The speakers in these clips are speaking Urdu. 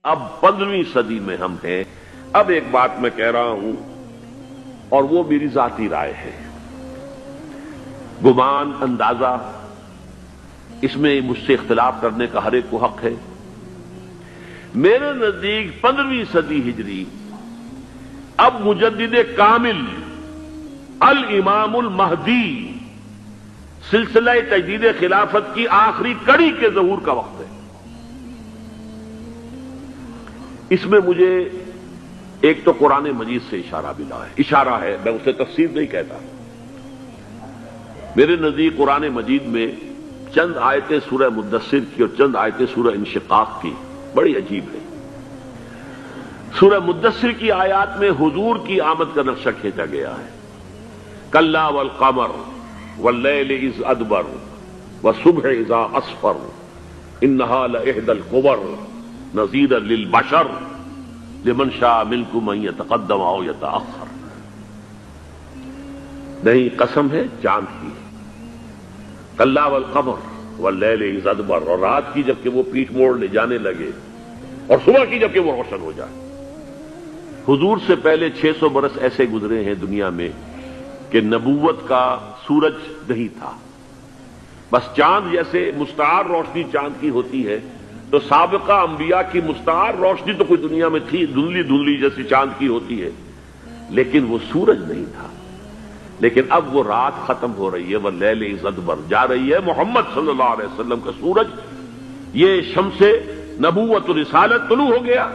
اب 15ویں صدی میں ہم ہیں۔ اب ایک بات میں کہہ رہا ہوں اور وہ میری ذاتی رائے ہے، گمان اندازہ اس میں مجھ سے اختلاف کرنے کا ہر ایک کو حق ہے۔ میرے نزدیک 15ویں صدی ہجری اب مجدد کامل الامام المہدی سلسلہ تجدید خلافت کی آخری کڑی کے ظہور کا وقت ہے۔ اس میں مجھے ایک تو قرآن مجید سے اشارہ ملا ہے، اشارہ ہے، میں اسے تفسیر نہیں کہتا۔ میرے نزدیک قرآن مجید میں چند آیتیں سورہ مدثر کی اور چند آیتیں سورہ انشقاق کی بڑی عجیب ہے۔ سورہ مدثر کی آیات میں حضور کی آمد کا نقشہ کھینچا گیا ہے، کلا والقمر واللیل اذ ادبر والصبح اذا اسفر انہا لإحدی الکبر نذیرا للبشر لمن شاء منکم ان یتقدم او یتأخر۔ نہیں، قسم ہے چاند کی، کلا والقمر واللیل اذ ادبر، اور رات کی جبکہ وہ پیٹھ موڑ لے جانے لگے اور صبح کی جبکہ وہ روشن ہو جائے۔ حضور سے پہلے 600 برس ایسے گزرے ہیں دنیا میں کہ نبوت کا سورج نہیں تھا، بس چاند جیسے مستعار روشنی چاند کی ہوتی ہے، تو سابقہ انبیاء کی مستعار روشنی تو کوئی دنیا میں تھی، دھندلی دھندلی جیسی چاند کی ہوتی ہے، لیکن وہ سورج نہیں تھا۔ لیکن اب وہ رات ختم ہو رہی ہے، وہ لیل اذ ادبر جا رہی ہے، محمد صلی اللہ علیہ وسلم کا سورج، یہ شمس نبوت و رسالت طلوع ہو گیا۔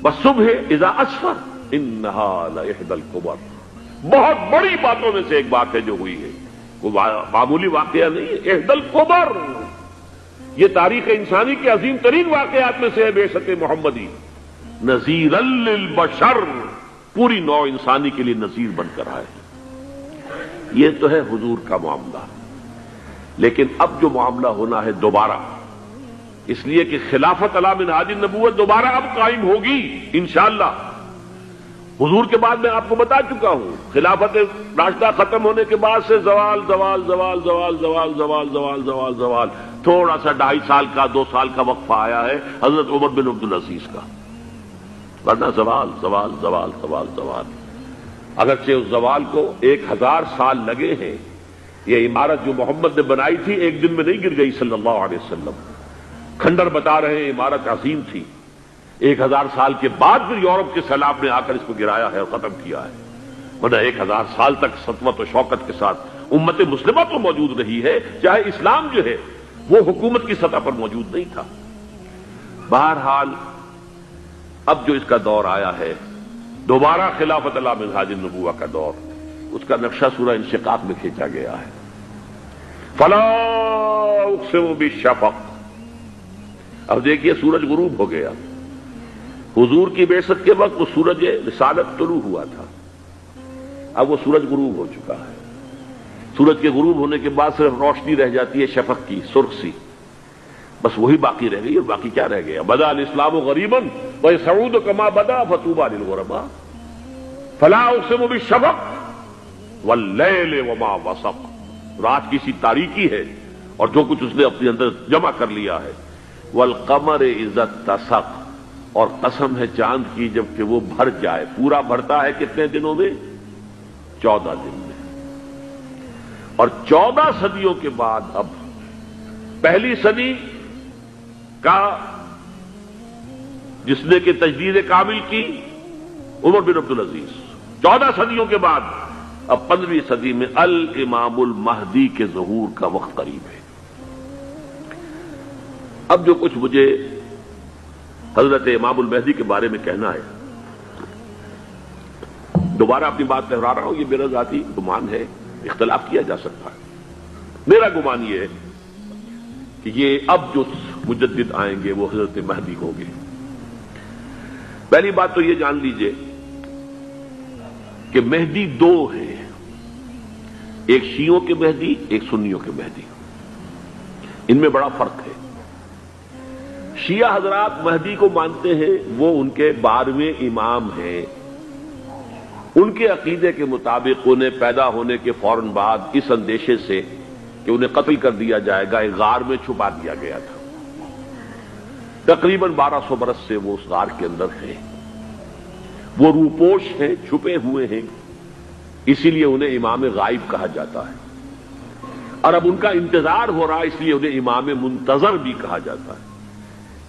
والصبح اذا اسفر انہا لإحدی الکبر، بہت بڑی باتوں میں سے ایک بات ہے جو ہوئی ہے، وہ معمولی واقعہ نہیں ہے، احدی الکبر، یہ تاریخ انسانی کے عظیم ترین واقعات میں سے ہے بعثت محمدی، نذیرا للبشر، پوری نوع انسانی کے لیے نذیر بن کر آئے۔ یہ تو ہے حضور کا معاملہ، لیکن اب جو معاملہ ہونا ہے دوبارہ، اس لیے کہ خلافت علی منہاج النبوت دوبارہ اب قائم ہوگی انشاءاللہ۔ حضور کے بعد میں آپ کو بتا چکا ہوں، خلافت راشدہ ختم ہونے کے بعد سے زوال زوال زوال زوال زوال زوال زوال زوال زوال، تھوڑا سا 2.5 سال کا 2 سال کا وقفہ آیا ہے حضرت عمر بن عبدالعزیز کا، ورنہ زوال زوال زوال زوال زوال۔ اگرچہ اس زوال کو 1000 سال لگے ہیں، یہ عمارت جو محمد نے بنائی تھی ایک دن میں نہیں گر گئی صلی اللہ علیہ وسلم، کھنڈر بتا رہے ہیں عمارت عظیم تھی، 1000 سال کے بعد پھر یورپ کے سیلاب نے آ کر اس کو گرایا ہے اور ختم کیا ہے، ورنہ 1000 سال تک سطوت و شوکت کے ساتھ امت مسلمہ تو موجود رہی ہے، چاہے اسلام جو ہے وہ حکومت کی سطح پر موجود نہیں تھا۔ بہرحال اب جو اس کا دور آیا ہے دوبارہ خلافت علی منہاج النبوہ کا دور، اس کا نقشہ سورہ انشقاق میں کھینچا گیا ہے۔ فلا اقسم بالشفق، اب دیکھیے سورج غروب ہو گیا، حضور کی بعثت کے وقت وہ سورج رسالت طلوع ہوا تھا، اب وہ سورج غروب ہو چکا ہے۔ سورج کے غروب ہونے کے بعد صرف روشنی رہ جاتی ہے شفق کی، سرخ سی، بس وہی باقی رہ گئی، اور باقی کیا رہ گیا؟ بدا الاسلام غریبا ویسعود کما بدا فطوبی للغرباء، فلا اقسم بالشفق واللیل وما وسق، رات کی سی تاریکی ہے اور جو کچھ اس نے اپنے اندر جمع کر لیا ہے، والقمر اذا اتسق، اور قسم ہے چاند کی جب کہ وہ بھر جائے، پورا بھرتا ہے کتنے دنوں میں؟ 14 دن میں۔ اور 14 صدیوں کے بعد اب پہلی صدی کا جس نے کہ تجدید کامل کی عمر بن عبدالعزیز، 14 صدیوں کے بعد اب 15ویں صدی میں الامام المہدی کے ظہور کا وقت قریب ہے۔ اب جو کچھ مجھے حضرت امام المہدی کے بارے میں کہنا ہے، دوبارہ اپنی بات دہرا رہا ہوں، یہ میرا ذاتی گمان ہے، اختلاف کیا جا سکتا ہے۔ میرا گمان یہ ہے کہ یہ اب جو مجدد آئیں گے وہ حضرت مہدی ہوں گے۔ پہلی بات تو یہ جان لیجئے کہ مہدی 2 ہیں، ایک شیعوں کے مہدی، ایک سنیوں کے مہدی، ان میں بڑا فرق ہے۔ شیعہ حضرات مہدی کو مانتے ہیں، وہ ان کے 12ویں امام ہیں، ان کے عقیدے کے مطابق انہیں پیدا ہونے کے فوراً بعد اس اندیشے سے کہ انہیں قتل کر دیا جائے گا ایک غار میں چھپا دیا گیا تھا۔ تقریباً 1200 برس سے وہ اس غار کے اندر ہیں، وہ روپوش ہیں، چھپے ہوئے ہیں، اسی لیے انہیں امام غائب کہا جاتا ہے، اور اب ان کا انتظار ہو رہا ہے، اس لیے انہیں امام منتظر بھی کہا جاتا ہے۔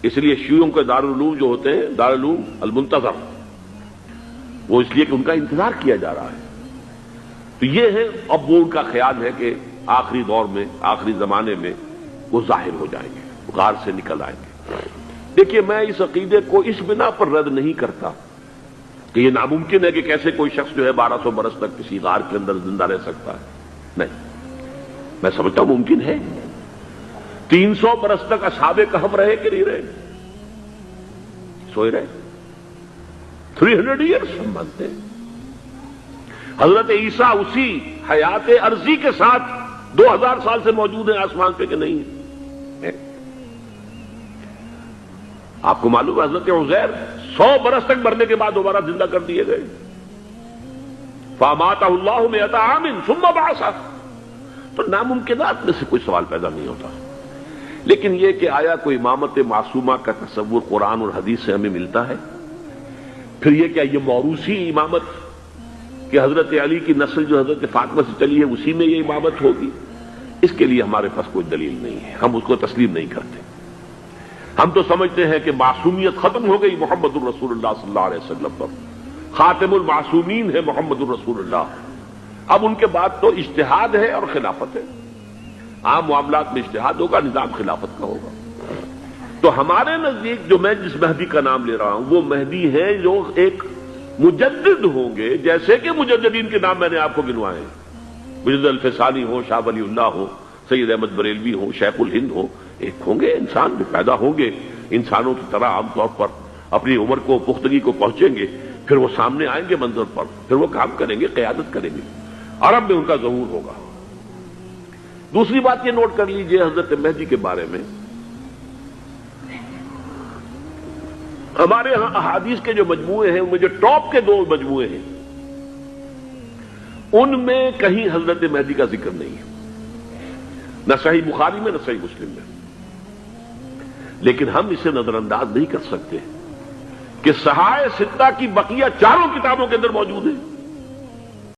اس لیے شیعوں کے دارالعلوم جو ہوتے ہیں، دارالعلوم المنتظر، وہ اس لیے کہ ان کا انتظار کیا جا رہا ہے۔ تو یہ ہے، اب وہ ان کا خیال ہے کہ آخری دور میں، آخری زمانے میں وہ ظاہر ہو جائیں گے، غار سے نکل آئیں گے۔ دیکھیے، میں اس عقیدے کو اس بنا پر رد نہیں کرتا کہ یہ ناممکن ہے کہ کیسے کوئی شخص جو ہے 1200 برس تک کسی غار کے اندر زندہ رہ سکتا ہے، نہیں، میں سمجھتا ہوں ممکن ہے۔ 300 برس تک اصحاب کہف رہے کہ نہیں رہے؟ سوئے رہے۔ 300 ایئرس ہم مانتے ہیں۔ حضرت عیسیٰ اسی حیات عرضی کے ساتھ 2000 سال سے موجود ہیں آسمان پہ کہ نہیں ہے؟ آپ کو معلوم ہے حضرت عزیر 100 برس تک مرنے کے بعد دوبارہ زندہ کر دیے گئے۔ فَأَمَاتَهُ اللَّهُ مِئَةَ عَامٍ ثُمَّ بَعَثَهُ۔ تو ناممکنات میں سے کوئی سوال پیدا نہیں ہوتا، لیکن یہ کہ آیا کوئی امامت معصومہ کا تصور قرآن اور حدیث سے ہمیں ملتا ہے؟ پھر یہ کیا یہ موروثی امامت کہ حضرت علی کی نسل جو حضرت فاطمہ سے چلی ہے اسی میں یہ امامت ہوگی؟ اس کے لیے ہمارے پاس کوئی دلیل نہیں ہے، ہم اس کو تسلیم نہیں کرتے۔ ہم تو سمجھتے ہیں کہ معصومیت ختم ہو گئی محمد الرسول اللہ صلی اللہ علیہ وسلم پر، خاتم المعصومین ہے محمد الرسول اللہ۔ اب ان کے بعد تو اجتہاد ہے اور خلافت ہے، عام معاملات میں اجتہاد ہوگا، نظام خلافت کا ہوگا۔ تو ہمارے نزدیک جو میں جس مہدی کا نام لے رہا ہوں وہ مہدی ہیں جو ایک مجدد ہوں گے، جیسے کہ مجددین کے نام میں نے آپ کو گنوائے ہیں، مجدد الفسانی ہو، شاہ ولی اللہ ہو، سید احمد بریلوی ہو، شیخ الہند ہو، ایک ہوں گے انسان جو پیدا ہوں گے انسانوں کی طرح، عام طور پر اپنی عمر کو، پختگی کو پہنچیں گے، پھر وہ سامنے آئیں گے منظر پر، پھر وہ کام کریں گے، قیادت کریں گے، عرب میں ان کا ظہور ہوگا۔ دوسری بات یہ نوٹ کر لیجئے حضرت مہدی کے بارے میں، ہمارے ہاں احادیث کے جو مجموعے ہیں، ان میں جو ٹاپ کے 2 مجموعے ہیں، ان میں کہیں حضرت مہدی کا ذکر نہیں ہے، نہ صحیح بخاری میں نہ صحیح مسلم میں۔ لیکن ہم اسے نظر انداز نہیں کر سکتے کہ صحائح ستہ کی بقیہ 4 کتابوں کے اندر موجود ہے۔